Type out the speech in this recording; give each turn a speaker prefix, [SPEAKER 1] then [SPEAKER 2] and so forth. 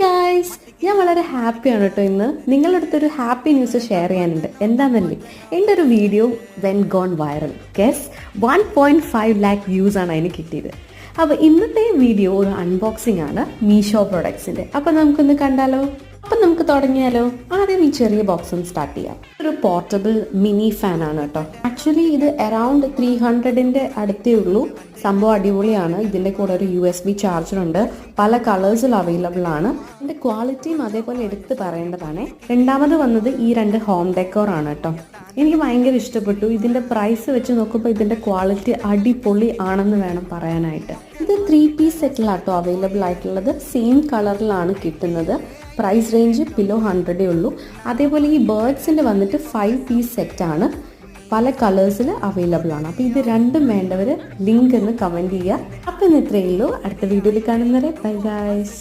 [SPEAKER 1] Guys, ഞാൻ വളരെ ഹാപ്പിയാണ് കേട്ടോ. ഇന്ന് നിങ്ങളുടെ അടുത്തൊരു ഹാപ്പി ന്യൂസ് ഷെയർ ചെയ്യാനുണ്ട്. എന്താണെന്നല്ലേ, എൻ്റെ ഒരു video when gone viral. Guess 1.5 lakh views ആണ് അതിന് കിട്ടിയത്. അപ്പോൾ ഇന്നത്തെ വീഡിയോ ഒരു അൺബോക്സിംഗ് ആണ് മീഷോ പ്രൊഡക്ട്സിൻ്റെ. അപ്പോൾ നമുക്കൊന്ന് കണ്ടാലോ? അപ്പം നമുക്ക് തുടങ്ങിയാലോ? ആദ്യം ഈ ചെറിയ ബോക്സ് ഒന്ന് സ്റ്റാർട്ട് ചെയ്യാം. ഒരു പോർട്ടബിൾ മിനി ഫാൻ ആണ് കേട്ടോ. ആക്ച്വലി ഇത് അറൗണ്ട് 300ൻ്റെ അടുത്തേ ഉള്ളൂ. സംഭവം അടിപൊളിയാണ്. ഇതിൻ്റെ കൂടെ ഒരു USB ചാർജറുണ്ട്. പല കളേഴ്സിൽ അവൈലബിൾ ആണ്. ഇതിൻ്റെ ക്വാളിറ്റിയും അതേപോലെ എടുത്ത് പറയേണ്ടതാണ്. രണ്ടാമത് വന്നത് ഈ 2 ഹോം ഡെക്കോർ ആണ് കേട്ടോ. എനിക്ക് ഭയങ്കര ഇഷ്ടപ്പെട്ടു. ഇതിൻ്റെ പ്രൈസ് വെച്ച് നോക്കുമ്പോൾ ഇതിൻ്റെ ക്വാളിറ്റി അടിപൊളി ആണെന്ന് വേണം പറയാനായിട്ട്. ഇത് 3 പീസ് സെറ്റിലാട്ടോ അവൈലബിൾ ആയിട്ടുള്ളത്. സെയിം കളറിലാണ് കിട്ടുന്നത്. പ്രൈസ് റേഞ്ച് below 100 ഉള്ളൂ. അതേപോലെ ഈ ബേർഡ്സിൻ്റെ വന്നിട്ട് 5 പീസ് സെറ്റാണ്. പല കളേഴ്സിൽ അവൈലബിൾ ആണ്. അപ്പോൾ ഇത് രണ്ടും വേണ്ടവർ ലിങ്ക് എന്ന് കമൻറ്റ് ചെയ്യുക. അപ്പോൾ ഇന്ന് ഇത്രയേ ഉള്ളൂ. അടുത്ത വീഡിയോയിൽ കാണുന്നവരെ ബൈ ഗൈസ്.